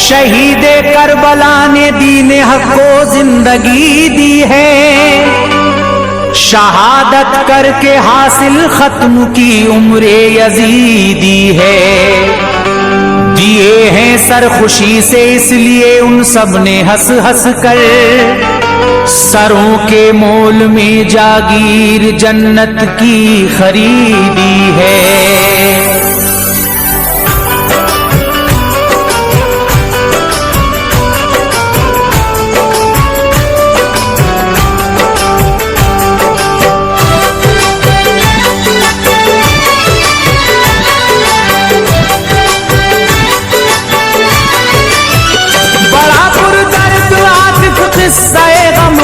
शहीदे Karbala ने दीने हक को जिंदगी दी है, शहादत करके हासिल खत्म की उम्रे यजीदी है। दिए हैं सर खुशी से इसलिए उन सब ने हंस हंस कर, सरों के मोल में जागीर जन्नत की खरीदी है।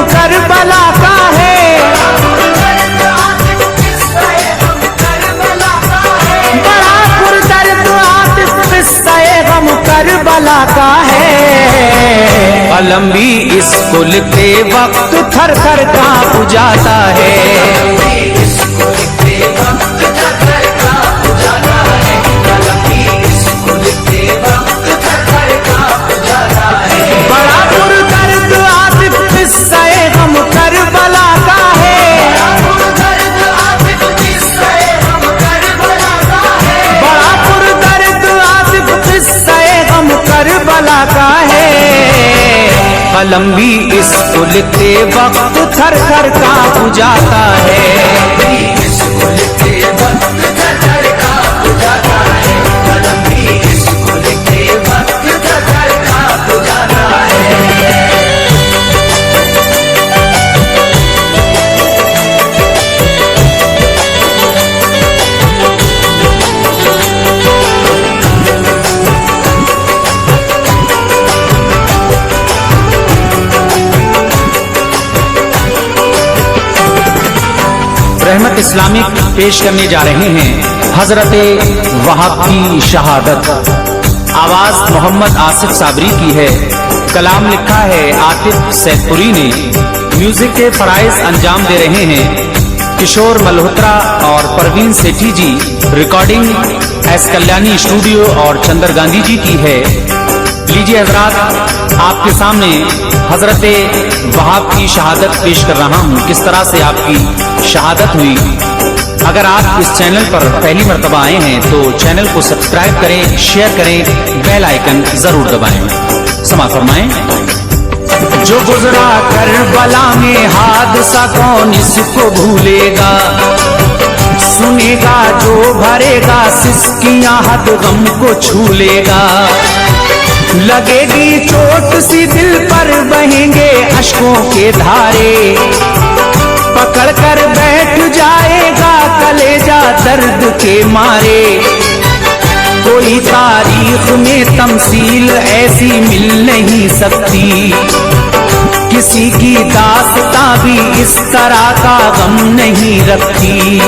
करबला का है, बड़ा पुरदर्द आतिफ किस्सा-ए गम करबला का है। कलम भी इसको लिखते वक्त थर थर कांप जाता है। कलम भी इसको लिखते वक्त थर थर कांप जाता है। इसको लिखते वक्त थर थर कांप जाता है। कलम भी इसको लिखते वक्त थर थर कांप जाता है। रहमत इस्लामिक पेश करने जा रहे हैं हजरत वहाब की शहादत। आवाज मोहम्मद आसिफ साबरी की है, कलाम लिखा है आतिफ सैदपुरी ने। म्यूजिक के फराइज अंजाम दे रहे हैं किशोर मल्होत्रा और परवीन सेठी जी। रिकॉर्डिंग एस कल्याणी स्टूडियो और चंदर गांधी जी की है। लीजिए हजरात, आपके सामने हजरत वहाब की शहादत पेश कर रहा हूँ। किस तरह से आपकी शहादत हुई। अगर आप इस चैनल पर पहली मर्तबा आए हैं तो चैनल को सब्सक्राइब करें, शेयर करें, बेल आइकन जरूर दबाएं। समा फरमाएं। जो गुजरा करबला में हादसा कौन इसको भूलेगा, सुनेगा जो भरेगा सिसकियां हद गम को छू लेगा। लगेगी चोट सी दिल पर बहेंगे अश्कों के धारे, पकड़ कर बैठ जाएगा कलेजा दर्द के मारे। कोई तारीख में तमसील ऐसी मिल नहीं सकती, किसी की दास्तां भी इस तरह का गम नहीं रखती।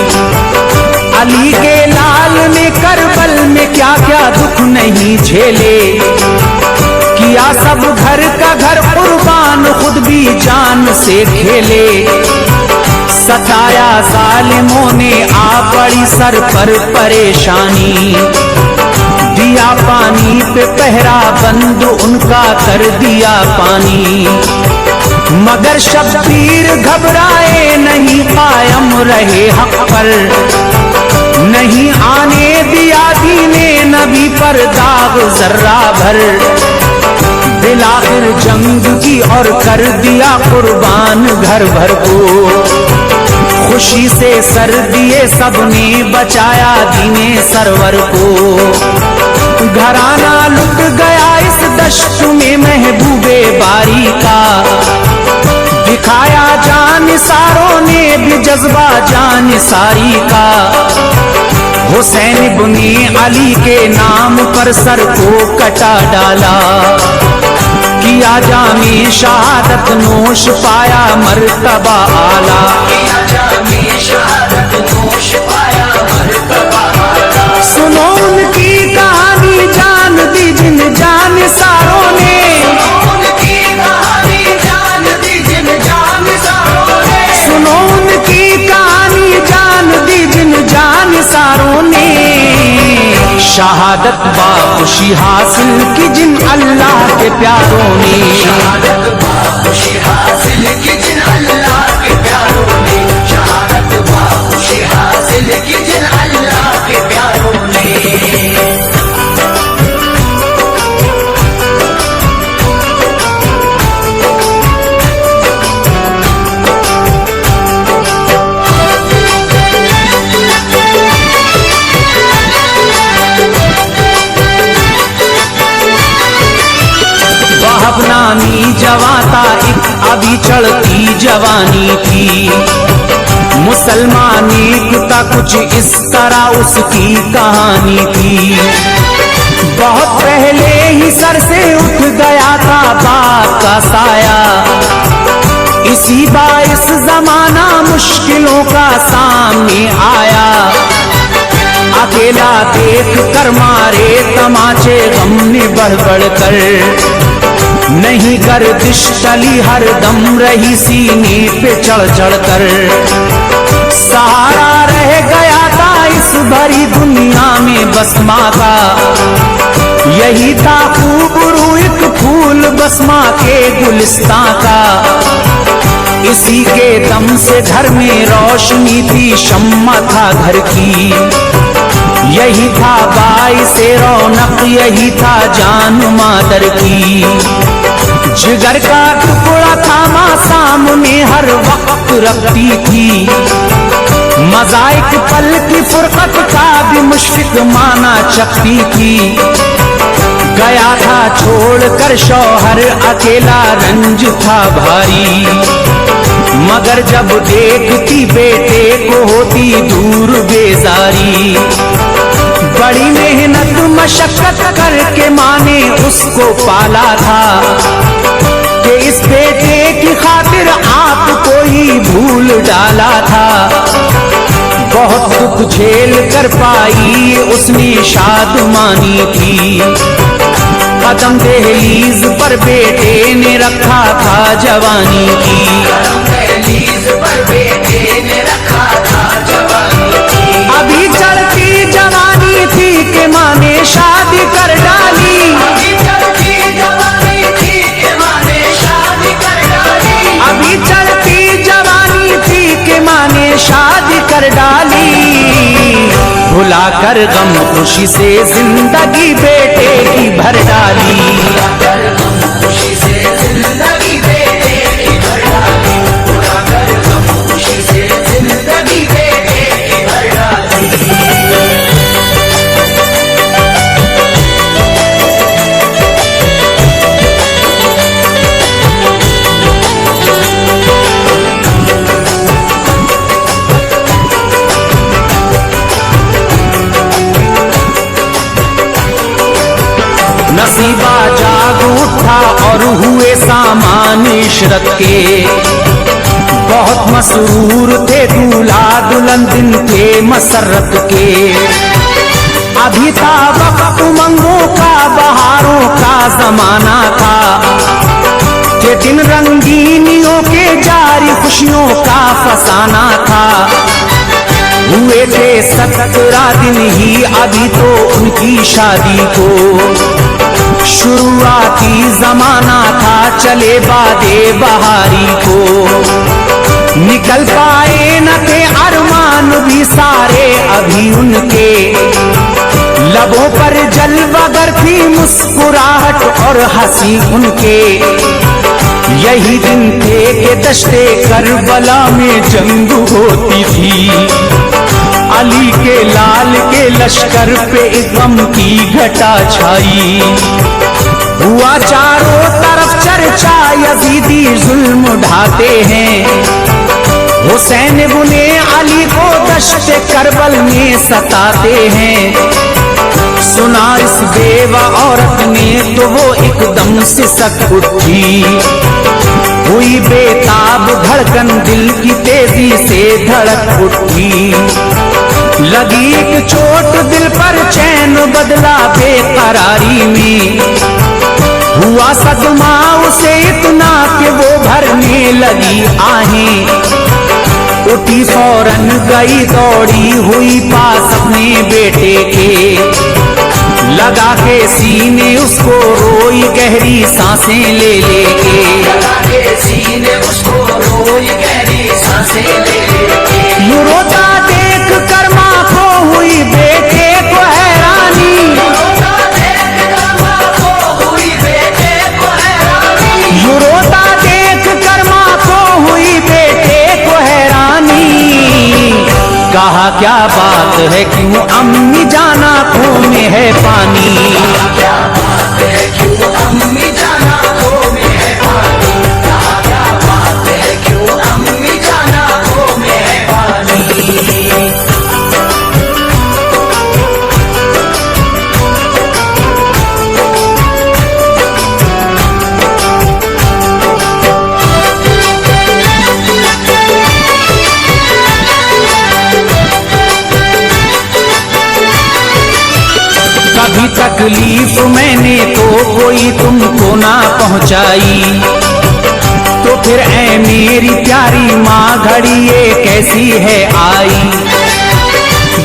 अली के लाल ने करबल में क्या क्या दुख नहीं झेले, किया सब घर का घर कुर्बान खुद भी जान से खेले। सताया जालिमों ने आ पड़ी सर पर परेशानी, दिया पानी पे पहरा बंद उनका कर दिया पानी। मगर शब्बीर घबराए नहीं, कायम रहे हक पर, नहीं आने दिया दीने नबी पर दाग जर्रा भर। बिलाखिर जंग की और कर दिया कुर्बान घर भर को, खुशी से सर दिए सबने बचाया दीने सरवर को। घराना लुट गया इस दश्त में महबूबे बारी का, दिखाया जानिसारों ने भी जज्बा जानिसारी का। हुसैन इब्ने अली के नाम पर सर को कटा डाला, किया जामे शहादत नोश पाया मर्तबा आला। किया जामे शहादत नोश पाया मर्तबा आला। सुनो उनकी कहानी जान दी जिन जान सारों ने, उनकी कहानी जान दी जिन जान सारों ने। सुनो उनकी कहानी जान दी जिन जान सारों ने। शहादत बाखुशी हासिल की जिन अल्लाह प्यारों ने। शहादत बाखुशी हासिल की जिन अल्लाह के प्यारों ने, शहादत बाखुशी हासिल की जिन अल्लाह के प्यारों ने। वहब नामी जवाता एक अभी चढ़ती जवानी थी, मुसलमान एकता कुछ इस तरह उसकी कहानी थी। बहुत पहले ही सर से उठ गया था बाप का साया, इसी बाइस जमाना मुश्किलों का सामने आया। अकेला देख कर मारे तमाचे गम ने बढ़ बढ़ कर, नहीं गर्दिश चली हर दम रही सीने पे चढ़ चढ़ कर। सहारा रह गया था इस भरी दुनिया में बस माँ का, यही था खूबरू एक फूल बस माँ के गुलिस्तां का। इसी के दम से घर में रोशनी थी, शम्मा था घर की, यही था बाइस रौनक, यही था जान मादर की। जिगर का टुकड़ा था माँ सामने हर वक्त रखती थी, मजाइक पल की फुरकत का भी मुश्फिक माना चखती थी। गया था छोड़कर शौहर अकेला रंज था भारी, मगर जब देखती बेटे को होती दूर बेजारी। बड़ी मेहनत मशक्कत करके माँ ने उसको पाला था, कि इस बेटे की खातिर आपको ही भूल डाला था। बहुत दुख झेल कर पाई उसने शादमानी थी, कदम दहलीज पर बेटे ने रखा था जवानी की। दहलीज पर बेटे ने रखा था जवानी की। अभी चढ़ती जवानी थी कि माँ ने शादी कर डाली, अभी चढ़ती जवानी थी कि माँ ने शादी कर डाली। अभी चढ़ती जवानी थी कि माँ ने शादी कर डाली। भुला कर गम खुशी से जिंदगी बेटे की भर डाली, भुला कर गम खुशी से जिंदगी बेटे की भर डाली, भुला कर गम खुशी से जिंदगी बेटे की भर डाली। नसीबा जाग उठा और हुए सामान इशरत के, बहुत मसरूर थे दूल्हा दुल्हन दिन थे मसरत के। अभी था वक्त उमंगों का बहारों का जमाना था, कि दिन रंगीनियों के जारी खुशियों का फसाना था। हुए थे 17 दिन ही अभी तो उनकी शादी को, शुरुआती जमाना था चले बादे बहारी को। निकल पाए न थे अरमान भी सारे अभी उनके, लबों पर जलवागर थी मुस्कुराहट और हंसी उनके। यही दिन थे कि दश्ते करबला में जंग होती थी, अली के लाल के लश्कर पे गम की घटा छाई। हुआ चारों तरफ चर्चा यजीदी जुल्म ढाते हैं, हुसैन बुने अली को दश्ते करबल में सताते हैं। सुना इस बेवा औरत ने तो वो एकदम से सक उठी, हुई बेताब धड़कन दिल की तेजी से धड़क उठी। लगी एक चोट दिल पर चैन बदला बेकरारी में, हुआ सदमा उसे इतना कि वो भरने लगी आहें। उठी फौरन गई दौड़ी हुई पास अपने बेटे के, लगा के सीने उसको रोई गहरी सांस सांसें ले लेके, लगा के सीने उसको रोई गहरी सांसें ले लेके। यूं रोता देख कर माँ को हुई बेटे को हैरानी, रोता देख कर माँ को हुई बेटे को हैरानी। यूं रोता देख कर माँ को हुई बेटे को हैरानी। कहा क्या बात है क्यों अम्मी जान आँखों में है पानी, क्या बात है क्यों अम्मी जान आँखों में है पानी। क्या बात है क्यों अम्मी जान आँखों में है पानी। कभी तकलीफ मैंने तो कोई तुमको ना पहुंचाई, तो फिर ऐ मेरी प्यारी माँ घड़ी ये कैसी है आई।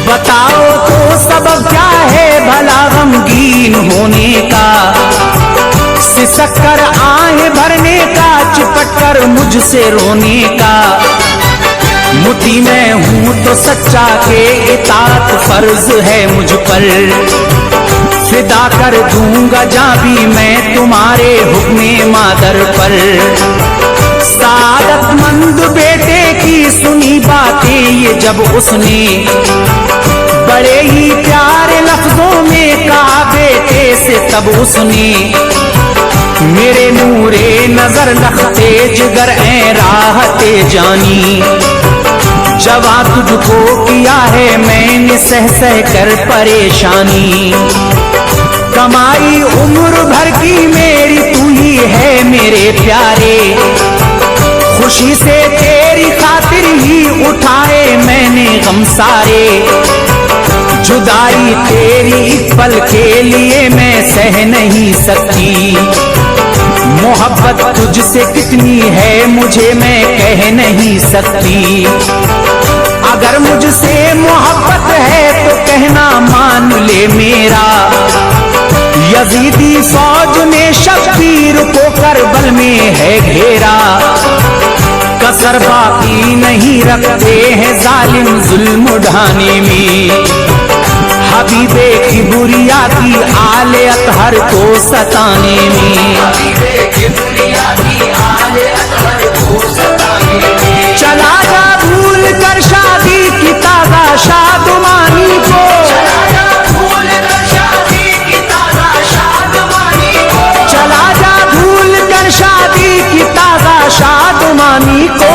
बताओ तो सबब क्या है भला गमगीन होने का, सिसक कर आहें भरने का, चिपट कर मुझसे रोने का। मुट्ठी में हूँ तो सच्चा के इताअत फर्ज है मुझ पर, फिदा कर दूंगा जहाँ भी मैं तुम्हारे हुक्मे मादर पर। सादतमंद बेटे की सुनी बातें ये जब उसने, बड़े ही प्यारे लफ्जों में कहा बेटे से तब उसने। मेरे नूरे नजर लखते जिगर ऐ राहते जानी, जवा तुझको किया है मैंने सह सह कर परेशानी। कमाई उम्र भर की मेरी तू ही है मेरे प्यारे, खुशी से तेरी खातिर ही उठाए मैंने गम सारे। जुदाई तेरी एक पल के लिए मैं सह नहीं सकती, मोहब्बत तुझसे कितनी है मुझे मैं कह नहीं सकती। अगर मुझसे मोहब्बत है तो कहना मान ले मेरा, यजीदी फौज ने शब्बीर को करबल में है घेरा। कसर बाकी नहीं रखते हैं जालिम जुल्म ढाने में, हबीबे किबरिया की आले अतहर को सताने में। हबीबे किबरिया की आले अतहर को सताने में। चला जा भूल कर शादी की ताज़ा शादमानी को, चला जा भूल कर शादी की ताज़ा शादमानी को। चला जा भूल कर शादी की ताज़ा शादमानी को।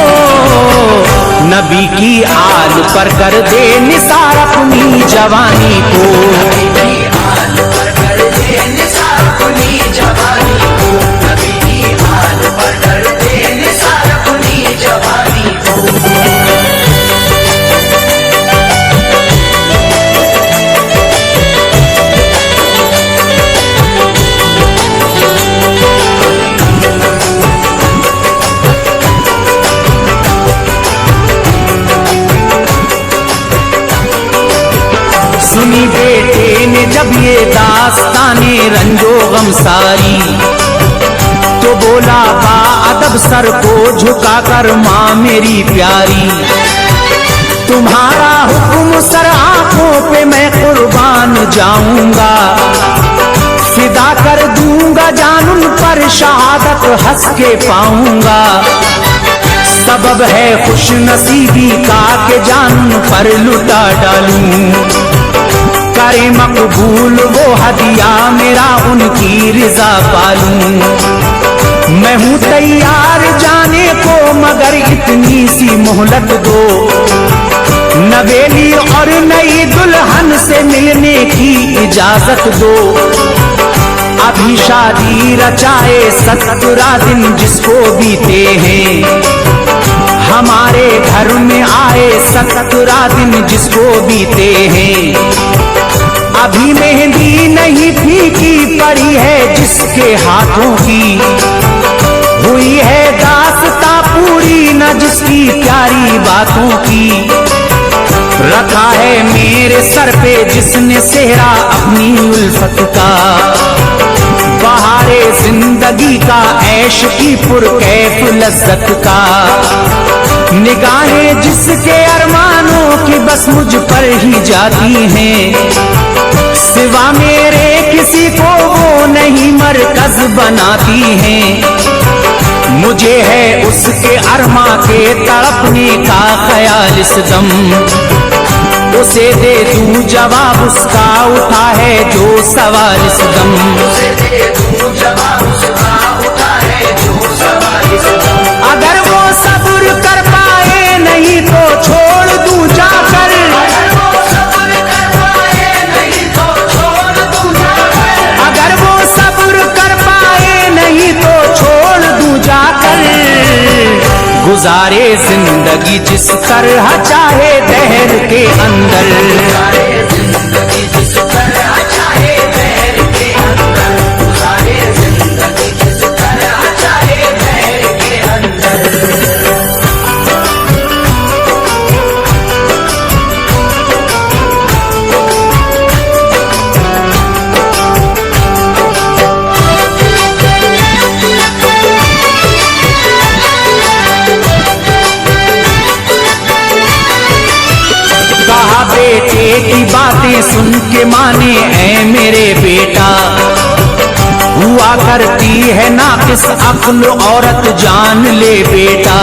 नबी की आल पर कर दे निसार अपनी जवानी को, नबी की आल पर कर दे निसार अपनी जवानी को। नबी की आल पर कर दे निसार अपनी जवानी को। सुनी बेटे ने जब ये दास्ताने रंजो गम सारी, तो बोला बा अदब सर को झुका कर माँ मेरी प्यारी। तुम्हारा हुक्म सर आंखों पे मैं कुर्बान जाऊंगा, फिदा कर दूंगा जान उन पर शहादत हंस के पाऊंगा। सबब है खुश नसीबी का के जान पर लुटा डालूं, करे मकबूल वो हदिया मेरा उनकी रिजा पालूं। मैं हूँ तैयार जाने को मगर इतनी सी मोहलत दो, नवेली और नई दुल्हन से मिलने की इजाजत दो। अभी शादी रचाए 17 दिन जिसको बीते हैं, हमारे घर में आए 17 दिन जिसको बीते हैं। अभी मेहंदी नहीं फीकी पड़ी है जिसके हाथों की, हुई है दास्तां पूरी न जिसकी प्यारी बातों की। रखा है मेरे सर पे जिसने सेहरा अपनी उल्फत का, बहारे जिंदगी का ऐश की पुरकैफ लज्जत का। निगाहें जिसके अरमानों की बस मुझ पर ही जाती हैं, सिवा मेरे किसी को वो नहीं मरकज बनाती हैं। मुझे है उसके अरमा के तड़पने का ख्याल इस दम, उसे दे दूं जवाब उसका उठा है जो सवाल इस दम। उसे दे दूं जवाब उसका उठा है जो सवाल इस दम। अगर वो सब्र कर पाए नहीं तो छोड़ दूं जाकर, अगर वो सब्र कर पाए नहीं तो छोड़ दूं जाकर, अगर वो सब्र कर पाए नहीं तो छोड़ दूं जाकर। गुजारे जिंदगी जिस तरह चाहे दहर के अंदर, गुजारे जिंदगी जिस तरह चाहे बहर के अंदर, गुजारे जिंदगी जिस तरह चाहे बहर के अंदर। कहा बेटे की बातें सुन के माने ऐ मेरे बेटा, हुआ करती है नाकिस अक्ल औरत जान ले बेटा।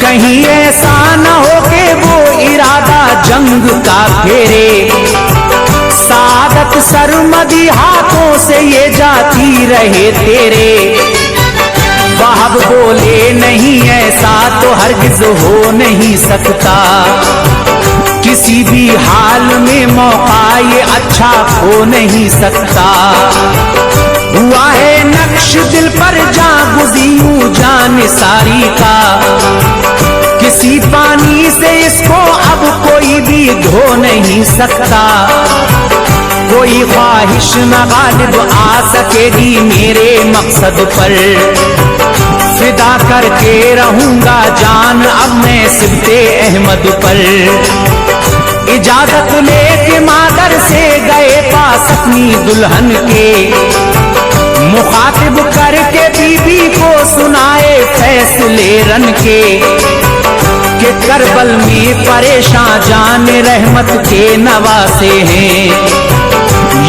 कहीं ऐसा न हो के वो इरादा जंग का फेरे, सादत सरमदी हाथों से ये जाती रहे तेरे। वहाब बोले नहीं ऐसा तो हरगिज हो नहीं सकता, किसी भी हाल में मौका ये अच्छा हो नहीं सकता। हुआ है नक्श दिल पर जा गुज़ियूं जान सारी का, किसी पानी से इसको अब कोई भी धो नहीं सकता। कोई ख्वाहिश न गालिब आ सकेगी मेरे मकसद पर, फिदा करके रहूंगा जान अब मैं सिबते अहमद पर। इजाजत लेके मादर से गए पास अपनी दुल्हन के, मुखातिब करके बीबी को सुनाए फैसले रन के, कि करबल में परेशान जान रहमत के नवासे हैं।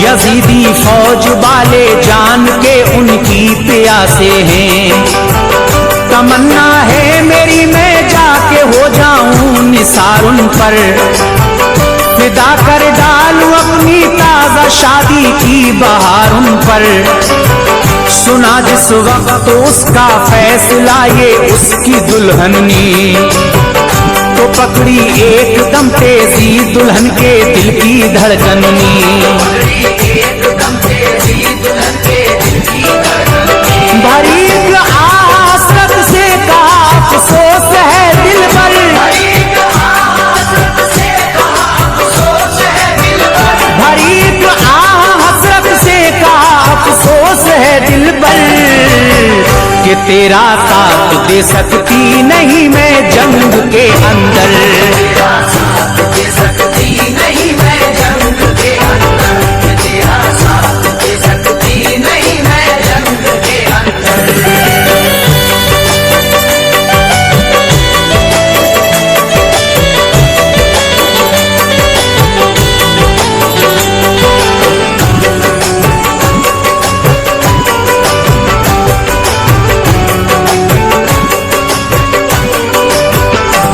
यजीदी फौज वाले जान के उनकी प्यासे हैं। तमन्ना है मेरी मैं जाके हो जाऊं निसार उन पर, फिदा कर डालूं अपनी ताजा शादी की बहार उन पर। सुना जिस वक्त उसका फैसला ये उसकी दुल्हन ने, तो पकड़ी एकदम तेजी दुल्हन के दिल की धड़कन ने। एकदम तेजी दुल्हन के दिल की धड़कन में, भरी आसरत से कहा अफसोस है दिल पर, भरी हसरत से कहा अफसोस है दिल पर, भरी हसरत से कहा अफसोस है दिल पर, कि तेरा साथ दे सकती नहीं मैं जंग के अंदर। तेरा साथ दे सकती नहीं मैं जंग के अंदर, तेरा साथ दे सकती नहीं मैं जंग के अंदर।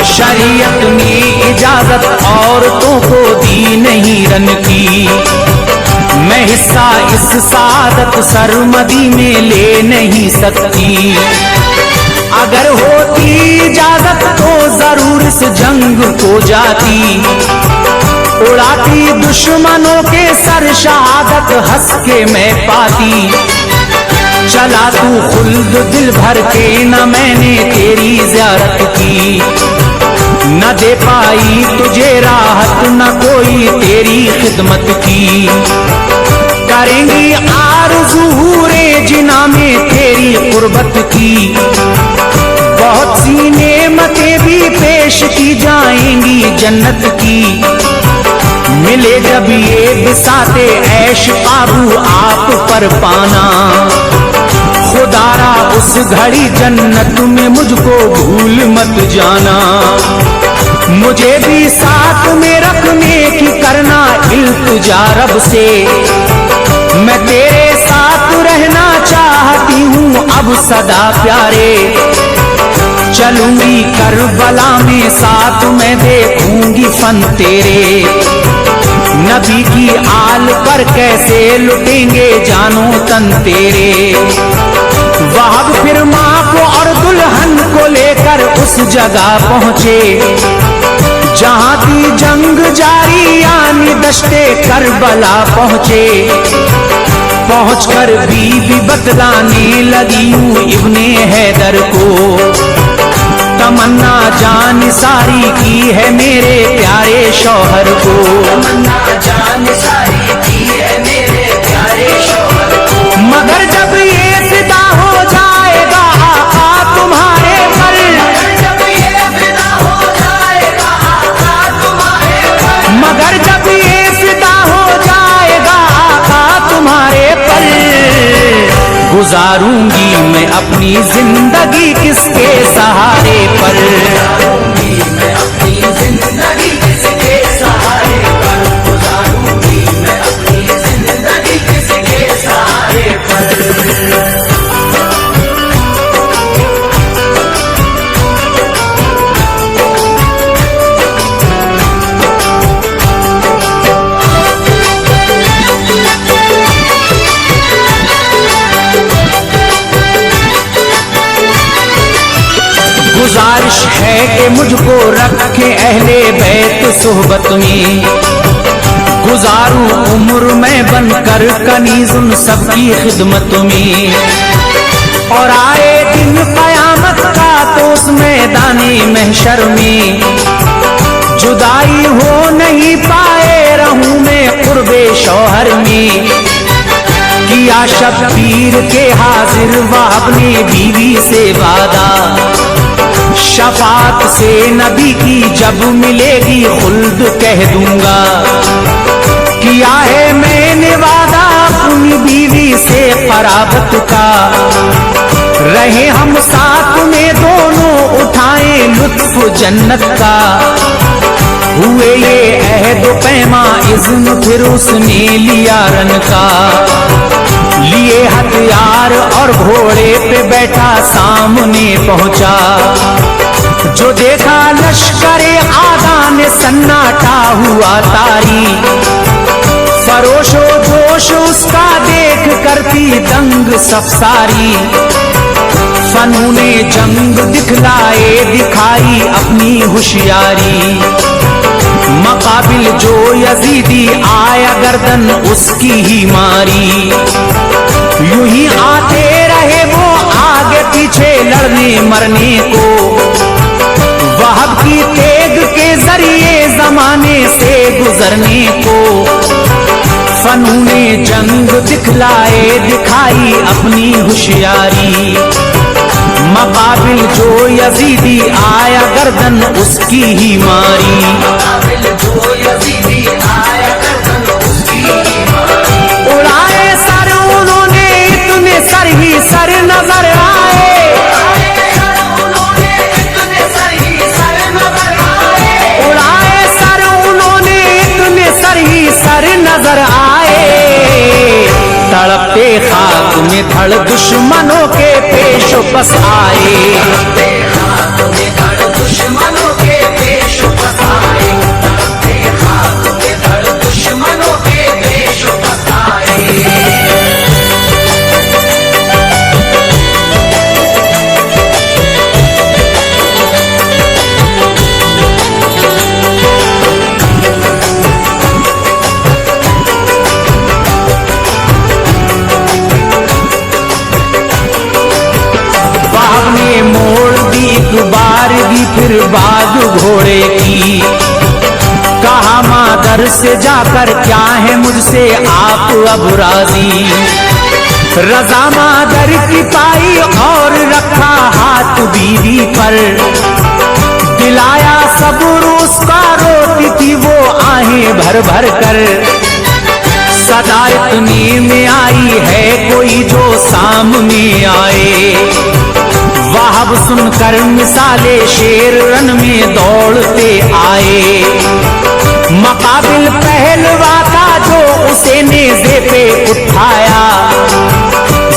शरीयत ने इजाजत औरतों को दी नहीं रन की, मैं हिस्सा इस सादत सरमदी में ले नहीं सकती। अगर होती इजाजत तो जरूर इस जंग को जाती, उड़ाती दुश्मनों के सर शहादत हंस के मैं पाती। चला तू खुल्द दिल भर के न मैंने तेरी ज़ियारत की, न दे पाई तुझे राहत न कोई तेरी खिदमत की। करेंगी आरज़ूरे जिना में तेरी कुर्बत की, बहुत सी नेमतें भी पेश की जाएंगी जन्नत की। मिले जब ये बिसाते ऐश काबू आप पर पाना, घड़ी जन्नत में मुझको भूल मत जाना। मुझे भी साथ में रखने की करना इल्तिजा रब से। मैं तेरे साथ रहना चाहती हूँ अब सदा प्यारे। चलूंगी करबला में साथ में देखूंगी फन तेरे। नबी की आल पर कैसे लुटेंगे जानो तन तेरे। वहाब फिर माँ को और दुल्हन को लेकर उस जगह पहुँचे जहाँ थी जंग जारी, यानी दश्ते करबला पहुँचे। पहुँचकर बीबी बतलाने लगी हूँ इब्ने हैदर को, तमन्ना जान सारी की है मेरे प्यारे शौहर को। तमन्ना जान सारी की है मेरे प्यारे शौहर को। मगर जब ये फिदा हो जाएगा आका तुम्हारे पर, जब ये फिदा हो जाएगा आका तुम्हारे पर, मगर जब ये फिदा हो जाएगा आका तुम्हारे पर, गुजारूंगी मैं अपनी जिंदगी किसके सहारे पर। गुजारूंगी मैं अपनी जिंदगी किसके सहारे पर, गुजारूंगी मैं अपनी जिंदगी किसके सहारे पर। गुजारिश है कि मुझको रखे अहले बैत सोहबत में, गुजारूं उम्र में बनकर कनीजुन सबकी खिदमत में। और आए दिन कयामत का तो उस मैदाने महशर में जुदाई हो नहीं पाए रहूं मैं कुर्बे शौहर में। किया शब्बीर के हाजिर वहाब ने बीवी से वादा, शफात से नबी की जब मिलेगी खुल्द कह दूंगा। किया है मैंने वादा अपनी बीवी से कराबत का, रहे हम साथ में दोनों उठाएं लुत्फ जन्नत का। हुए ये अहद पैमा इज़्न फिर उसने लिया रन का, लिए हथियार और घोड़े पे बैठा सामने पहुंचा। जो देखा लश्करे आगा ने सन्नाटा हुआ तारी, फरोशो जोश उसका देख करती दंग सफसारी। फनूने जंग दिखलाए दिखाई अपनी होशियारी, मकाबिल जो यजीदी आया गर्दन उसकी ही मारी। यूं ही आते रहे वो आगे पीछे लड़ने मरने को, वहाब की तेग के जरिए जमाने से गुजरने को। फनूने जंग दिखलाए दिखाई अपनी होशियारी, मकाबिल जो यजीदी आया गर्दन उसकी ही मारी। मकाबिल जो यजीदी आया गर्दन उसकी ही मारी। उड़ाए सर उन्होंने इतने सर ही सर नजर आए, उन्होंने इतने सर ही सर नजर आए। उड़ाए सर उन्होंने इतने सर ही सर नजर आए। तड़पते खाक में धड़ दुश्मनों के पेश पस आए। तड़पते खाक में धड़ दुश्मनों के पेश पस आए। तड़पते खाक में धड़ दुश्मनों के पेश पस आए। बारगी फिर बाग घोड़े की, कहा मादर से जाकर क्या है मुझसे आप अब राजी। रजा मादर की पाई और रखा हाथ बीवी पर, दिलाया सब्र उसका रोती थी वो आहें भर भर कर। सदा इतनी में आई है कोई जो सामने आए, सुनकर मिसाले शेर रन में दौड़ते आए। मुकाबिल पहलवा था जो उसे नेज़े पे उठाया,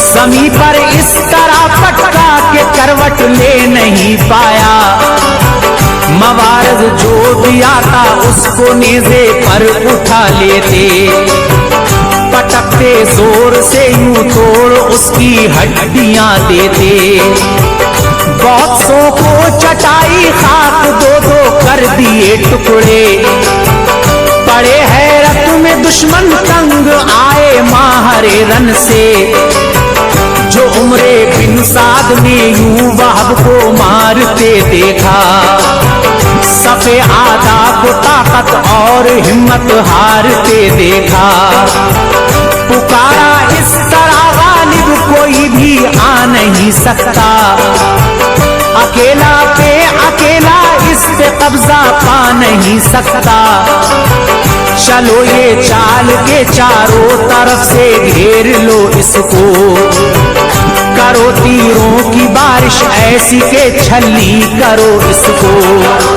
जमी पर इस तरह पटका के करवट ले नहीं पाया। मवारद जो भी आता उसको नेज़े पर उठा लेते, पटकते जोर से यूं तोड़ उसकी हड्डियां देते। बहुत सौ को चटाई खाक दो दो कर दिए टुकड़े, पड़े हैरत में दुश्मन तंग आए माहरे रन से। जो उमरे बिन साद ने यूं वहाब को मारते देखा, सफे आदा को ताकत और हिम्मत हारते देखा। पुकारा इस तरह गालिब कोई भी आ नहीं सकता, अकेला पे अकेला इस पे कब्जा पा नहीं सकता। चलो ये चाल के चारों तरफ से घेर लो इसको, करो तीरों की बारिश ऐसी के छल्ली करो इसको।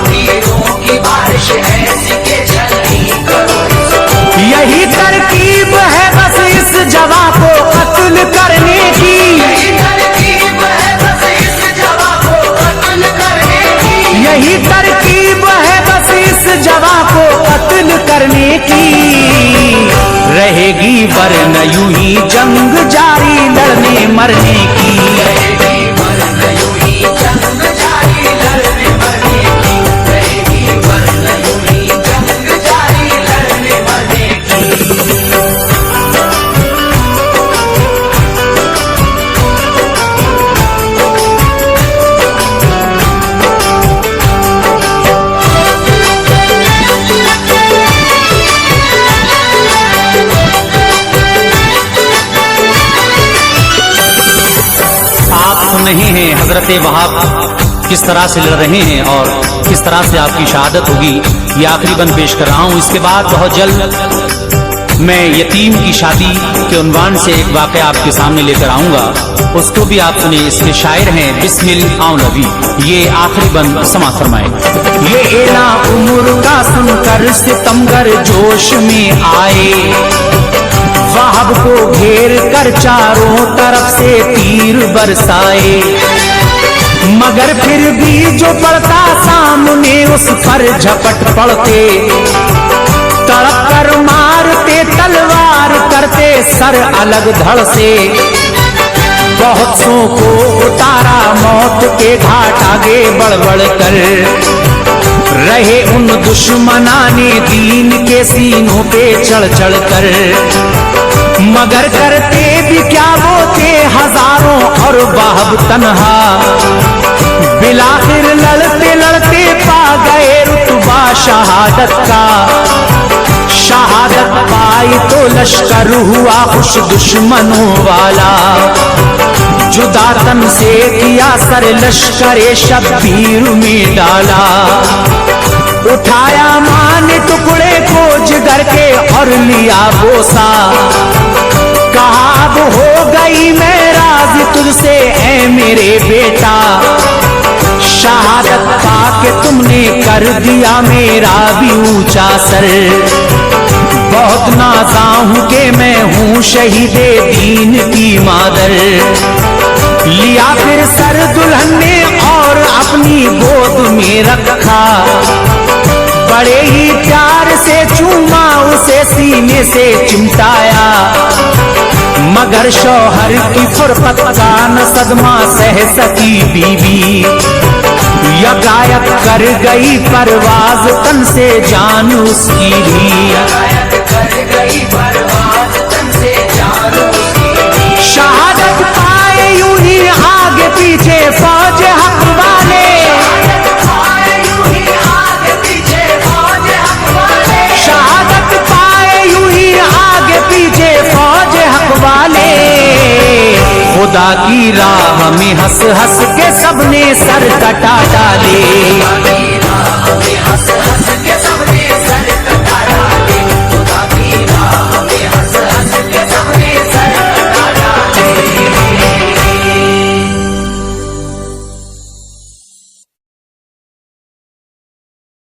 तीरों की बारिश ऐसी के छल्ली करो इसको। यही तरकीब है बस इस जवा को कत्ल करने की, यही तरकीब है बस इस जवा को कत्ल करने की। यही तरकीब है बस इस जवा को कत्ल करने की। रहेगी वरन यूं ही जंग जारी लड़ने मरने की, रहेगी वरन यूं ही जंग जारी लड़ने मरने की, रहेगी वरन यूं ही जंग जारी लड़ने मरने की। नहीं है हजरत वहाब किस तरह से लड़ रहे हैं और किस तरह से आपकी शहादत होगी, ये आखिरी बंद पेश कर रहा हूं। इसके बाद बहुत जल्द मैं यतीम की शादी के उन्वान से एक वाक़या आपके सामने लेकर आऊंगा, उसको भी आप सुने। इसके शायर हैं बिस्मिल औलवी। ये आखिरी बंद समाअत फरमाए। ये एला उम्र का सुनकर सितमगर जोश में आए, वहाब को घेर कर चारों तरफ से तीर बरसाए। मगर फिर भी जो पड़ता सामने उस पर झपट पड़ते, तड़प कर मारते तलवार करते सर अलग धड़ से। बहुत सौ को उतारा मौत के घाट आगे बढ़ बढ़ कर, रहे उन दुश्मनाने दीन के सीनों पे चढ़ चढ़ कर। मगर करते भी क्या वो थे हजारों और वहाब तन्हा, बिलाखिर लड़ते लड़ते पा गए रुतबा शहादत का। शहादत पाई तो लश्कर हुआ खुश दुश्मनों वाला, जुदा तन से किया सर लश्करे शब्बीर में डाला। उठाया मान टुकड़े को जिगर के और लिया बोसा, कहा अब हो गई मैं राज़ी तुझसे ऐ मेरे बेटा। शहादत पाके तुमने कर दिया मेरा भी ऊंचा सर, बहुत नाज़ा हूं कि मैं हूं शहीदे दीन की मादर। लिया फिर सर दुल्हन ने और अपनी गोद में रखा, बड़े ही प्यार से चूमा उसे सीने से चिमटाया। मगर शौहर की फुरकत का न सदमा सह सकी बीवी, यकायक कर गई परवाज तन से जान उसकी भी। शहादत पाए यूं ही आगे पीछे फौज हक वाले, शहादत पाए यूं ही आगे पीछे फौज हक वाले। खुदा की राह में हंस हंस के सबने सर कटा डाले।